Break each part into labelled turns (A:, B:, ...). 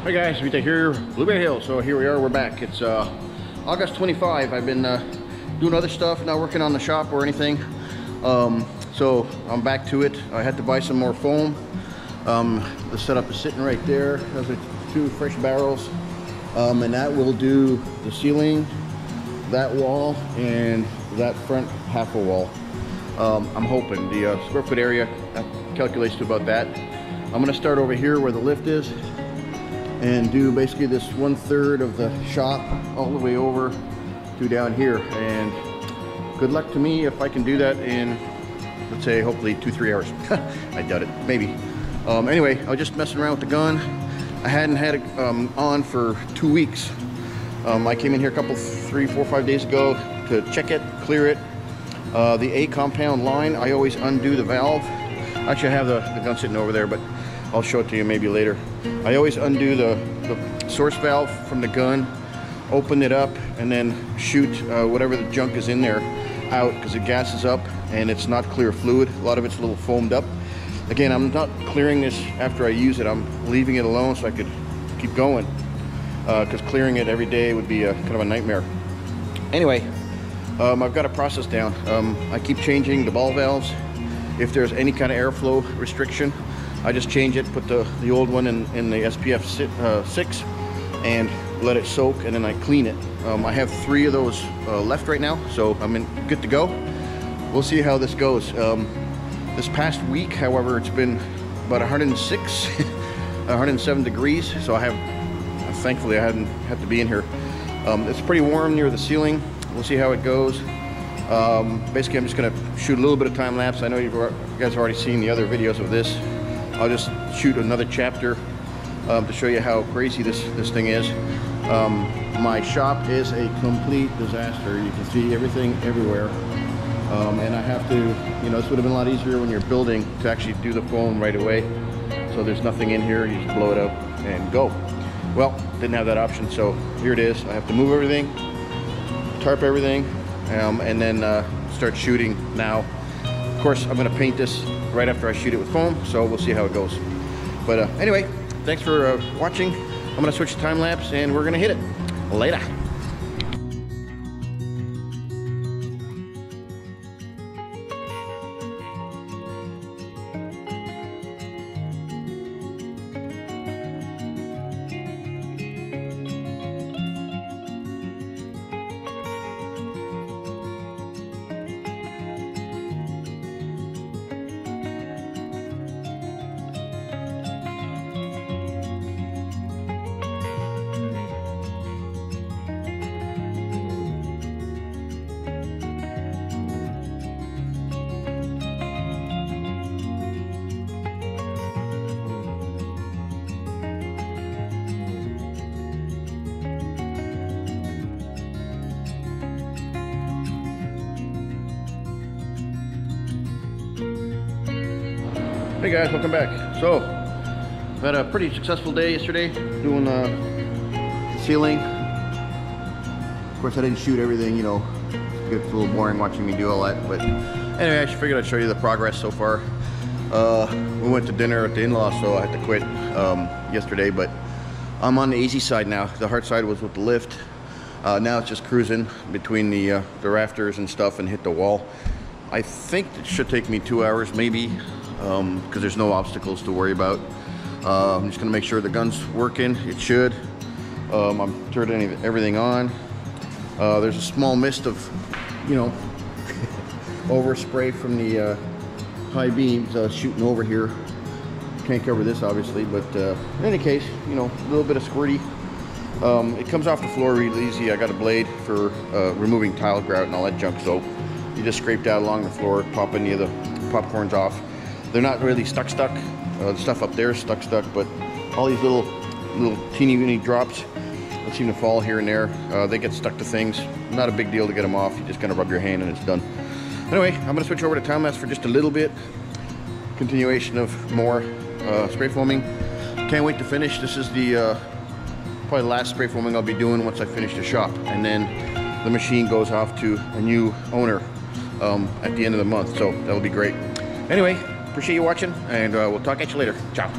A: Hi guys, Yeepee here, Blueberry Hill. So here we are, we're back. It's August 25. I've been doing other stuff, not working on the shop or anything. So I'm back to it. I had to buy some more foam. The setup is sitting right there. Those are 2 fresh barrels. And that will do the ceiling, that wall, and that front half a wall. I'm hoping the square foot area calculates to about that. I'm gonna start over here where the lift is and do basically this 1/3 of the shop all the way over to down here. And good luck to me if I can do that in, let's say, hopefully 2-3 hours. I doubt it, maybe. Anyway, I was just messing around with the gun. I hadn't had it on for 2 weeks. I came in here a couple, 3, 4, 5 days ago to check it, clear it. The A compound line, I always undo the valve. Actually, I have the gun sitting over there, but I'll show it to you maybe later. I always undo the source valve from the gun, open it up, and then shoot whatever the junk is in there out, because it gases up and it's not clear fluid. A lot of it's a little foamed up. Again, I'm not clearing this after I use it. I'm leaving it alone so I could keep going, because clearing it every day would be kind of a nightmare. Anyway, I've got a process down. I keep changing the ball valves. If there's any kind of airflow restriction, I just change it, put the old one in the SPF 6 and let it soak, and then I clean it. I have 3 of those left right now, so I'm good to go. We'll see how this goes. This past week, however, it's been about 106, 107 degrees, so thankfully I hadn't had to be in here. It's pretty warm near the ceiling. We'll see how it goes. Basically, I'm just gonna shoot a little bit of time lapse. I know you guys have already seen the other videos of this. I'll just shoot another chapter to show you how crazy this thing is. My shop is a complete disaster. You can see everything everywhere. And I have to, this would have been a lot easier when you're building to actually do the foam right away. So there's nothing in here, you just blow it out and go. Well, didn't have that option, so here it is. I have to move everything, tarp everything, and then start shooting now. Of course, I'm gonna paint this right after I shoot it with foam, so we'll see how it goes. But anyway, thanks for watching. I'm gonna switch to time lapse and we're gonna hit it. Later. Hey guys, welcome back. So, I've had a pretty successful day yesterday doing the ceiling. Of course, I didn't shoot everything, it gets a little boring watching me do all that, but anyway, I figured I'd show you the progress so far. We went to dinner at the in-laws, so I had to quit yesterday, but I'm on the easy side now. The hard side was with the lift. Now it's just cruising between the rafters and stuff and hit the wall. I think it should take me 2 hours maybe, because there's no obstacles to worry about. I'm just gonna make sure the gun's working. It should. I'm turning everything on. There's a small mist of, overspray from the high beams shooting over here. Can't cover this obviously, but in any case, a little bit of squirty. It comes off the floor really easy. I got a blade for removing tile grout and all that junk, so you just scrape that along the floor, pop any of the popcorns off. They're not really stuck. The stuff up there is stuck, but all these little teeny weeny drops that seem to fall here and there, they get stuck to things. Not a big deal to get them off. You just kind of rub your hand and it's done. Anyway, I'm gonna switch over to time lapse for just a little bit. Continuation of more spray foaming. Can't wait to finish. This is the probably the last spray foaming I'll be doing once I finish the shop, and then the machine goes off to a new owner at the end of the month, so that'll be great. Anyway, appreciate you watching, and we'll talk at you later. Ciao.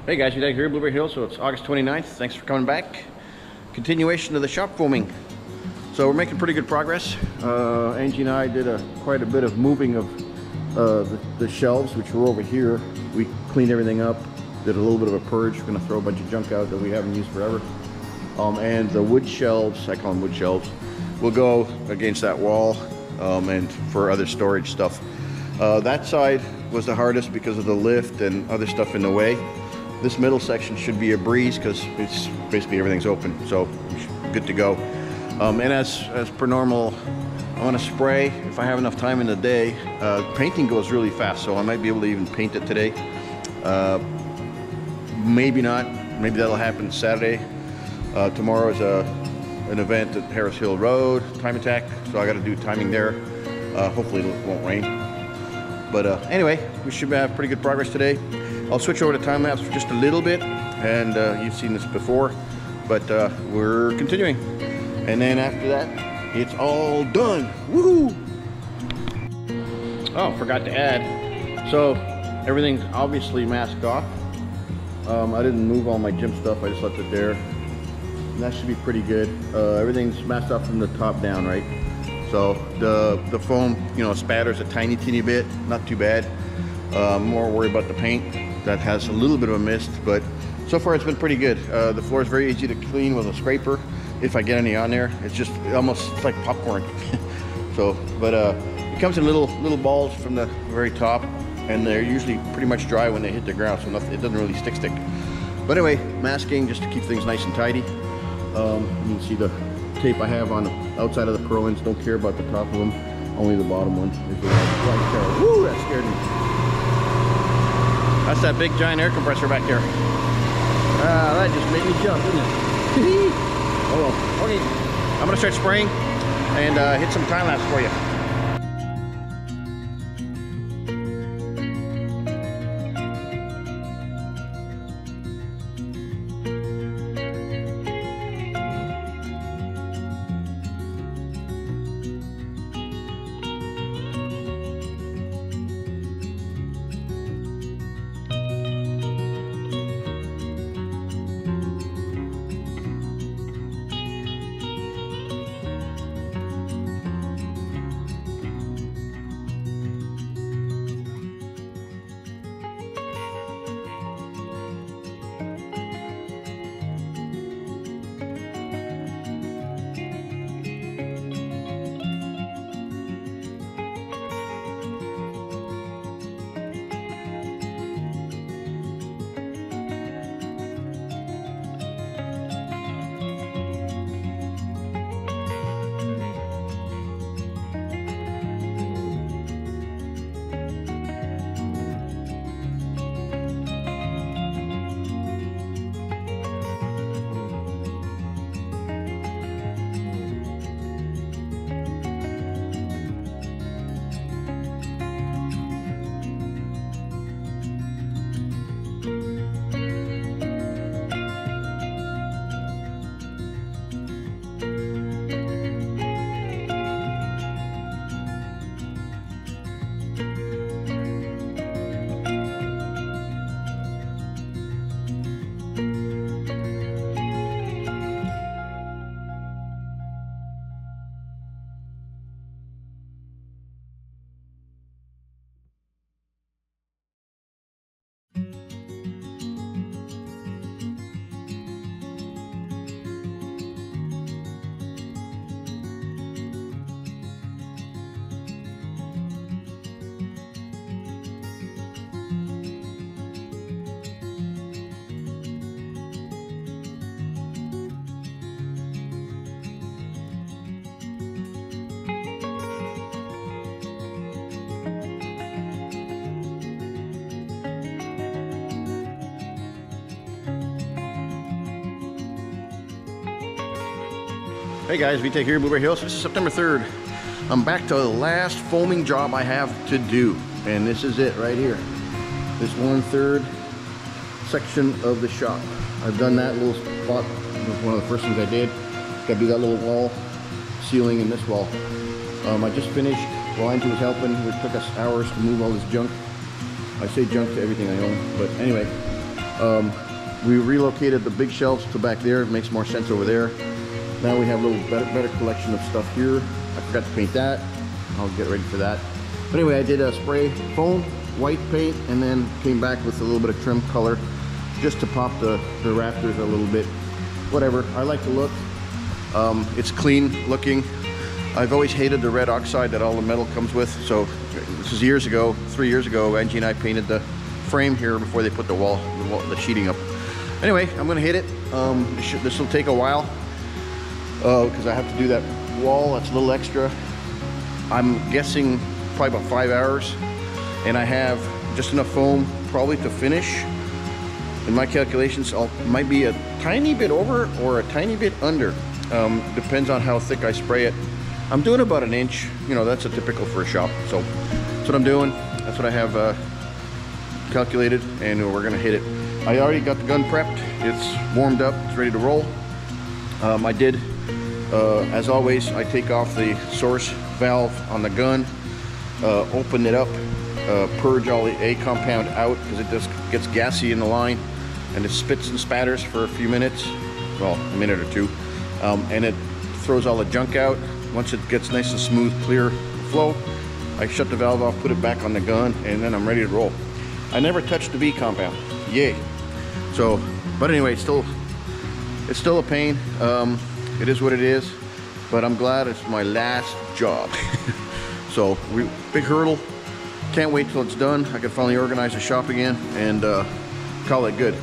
A: Hey guys, you're here at Blueberry Hill, so it's August 29th. Thanks for coming back. Continuation of the shop foaming. So we're making pretty good progress. Angie and I did quite a bit of moving of the shelves, which were over here. We cleaned everything up, did a little bit of a purge. We're gonna throw a bunch of junk out that we haven't used forever. And the wood shelves, I call them wood shelves, will go against that wall and for other storage stuff. That side was the hardest because of the lift and other stuff in the way. This middle section should be a breeze because it's basically everything's open, so good to go. And as per normal, I want to spray if I have enough time in the day. Painting goes really fast, so I might be able to even paint it today. Maybe not. Maybe that'll happen Saturday. Tomorrow is an event at Harris Hill Road, Time Attack, so I got to do timing there. Hopefully it won't rain. But anyway, we should have pretty good progress today. I'll switch over to time lapse for just a little bit, and you've seen this before, but we're continuing. And then after that, it's all done. Woohoo! Oh, forgot to add. So everything's obviously masked off. I didn't move all my gym stuff. I just left it there. And that should be pretty good. Everything's masked off from the top down, right? So the foam, you know, spatters a tiny bit, not too bad. I'm more worried about the paint. That has a little bit of a mist, but so far it's been pretty good. The floor is very easy to clean with a scraper. If I get any on there, it's just almost like popcorn. So, but it comes in little balls from the very top, and they're usually pretty much dry when they hit the ground, so it doesn't really stick. But anyway, masking just to keep things nice and tidy. You can see the tape I have on the outside of the purlins. Don't care about the top of them, only the bottom one. Woo, that scared me. That's that big giant air compressor back there. That just made me jump, didn't it? Oh, okay. I'm gonna start spraying and hit some time lapse for you. Hey guys, VTech here, Blueberry Hills. This is September 3rd. I'm back to the last foaming job I have to do. And this is it right here. This 1/3 section of the shop. I've done that little spot. It was one of the first things I did. Got to do that little wall ceiling in this wall. I just finished while Angie was helping. It took us hours to move all this junk. I say junk to everything I own, but anyway, We relocated the big shelves to back there. It makes more sense over there. Now we have a little better collection of stuff here. I forgot to paint that. I'll get ready for that. But anyway, I did a spray foam, white paint, and then came back with a little bit of trim color just to pop the rafters a little bit. Whatever, I like the look. It's clean looking. I've always hated the red oxide that all the metal comes with. So this is years ago, 3 years ago, Angie and I painted the frame here before they put the sheeting up. Anyway, I'm gonna hit it. This will take a while because I have to do that wall. That's a little extra. I'm guessing probably about 5 hours, and I have just enough foam probably to finish. In my calculations, might be a tiny bit over or a tiny bit under. Depends on how thick I spray it. I'm doing about 1 inch. You know, that's a typical for a shop. So that's what I'm doing. That's what I have calculated, and we're gonna hit it. I already got the gun prepped. It's warmed up. It's ready to roll. I did, as always, I take off the source valve on the gun, open it up, purge all the A compound out because it just gets gassy in the line, and it spits and spatters for a few minutes, well, a minute or two, and it throws all the junk out. Once it gets nice and smooth, clear flow, I shut the valve off, put it back on the gun, and then I'm ready to roll. I never touched the B compound. Yay. So, but anyway, it's still a pain. It is what it is, but I'm glad it's my last job. So, big hurdle. Can't wait till it's done. I can finally organize the shop again and call it good.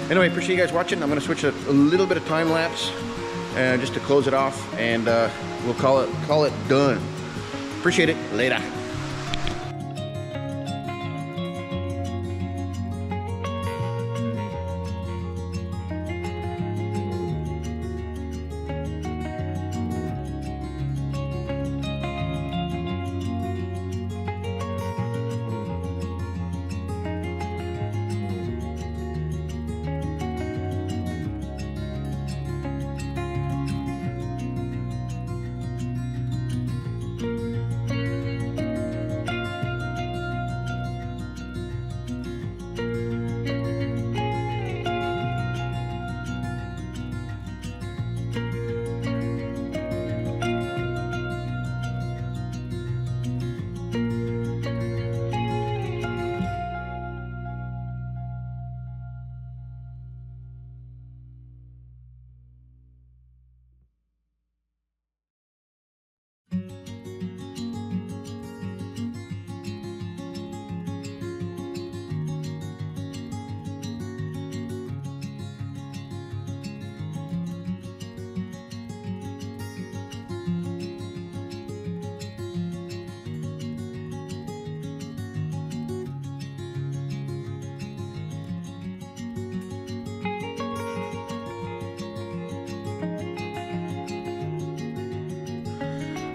A: Anyway, appreciate you guys watching. I'm gonna switch a little bit of time lapse just to close it off, and we'll call it done. Appreciate it. Later.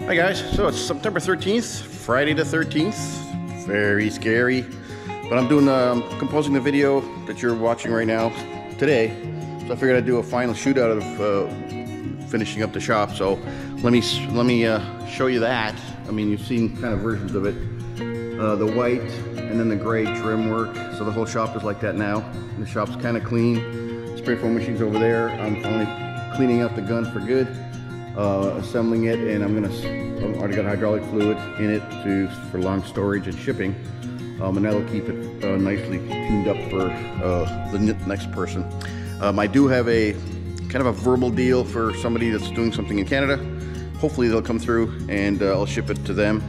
A: Hi guys, so it's September 13th, Friday the 13th. Very scary, but I'm composing the video that you're watching right now today. So I figured I'd do a final shoot out of finishing up the shop. So let me show you that. I mean, you've seen kind of versions of it. The white and then the gray trim work. So the whole shop is like that now. The shop's kind of clean. Spray foam machine's over there. I'm finally cleaning out the gun for good. Assembling it, and I've already got hydraulic fluid in it for long storage and shipping, and that'll keep it nicely tuned up for the next person. I do have a kind of a verbal deal for somebody that's doing something in Canada. Hopefully they'll come through, and I'll ship it to them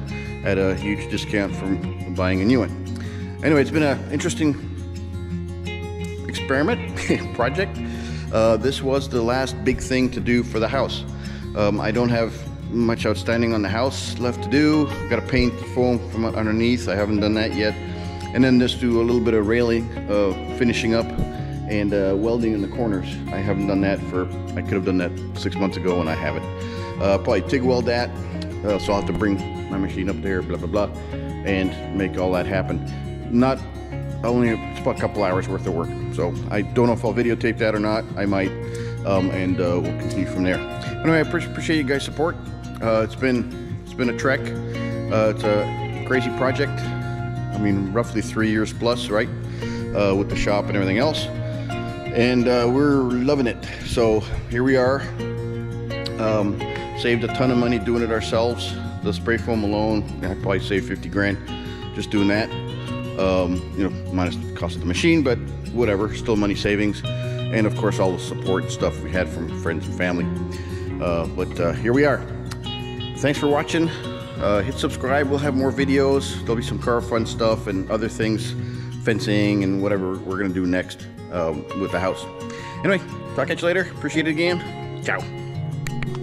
A: at a huge discount from buying a new one. Anyway, it's been an interesting experiment project. This was the last big thing to do for the house. I don't have much outstanding on the house left to do. Got to paint the foam from underneath. I haven't done that yet. And then just do a little bit of railing, finishing up, and welding in the corners. I haven't done that I could have done that 6 months ago, and I haven't. Probably TIG weld that, so I'll have to bring my machine up there, blah, blah, blah, and make all that happen. It's about a couple hours worth of work. So I don't know if I'll videotape that or not. I might, and we'll continue from there. Anyway, I appreciate you guys' support. It's been a trek. It's a crazy project. I mean, roughly 3 years plus, right? With the shop and everything else. and we're loving it. So here we are. Saved a ton of money doing it ourselves. The spray foam alone, I'd probably save 50 grand just doing that. You know, minus the cost of the machine, but whatever, still money savings. And of course, all the support and stuff we had from friends and family. But here we are. Thanks for watching. Hit subscribe. We'll have more videos. There'll be some car fun stuff and other things, fencing and whatever we're gonna do next with the house. Anyway, talk at you later. Appreciate it again. Ciao.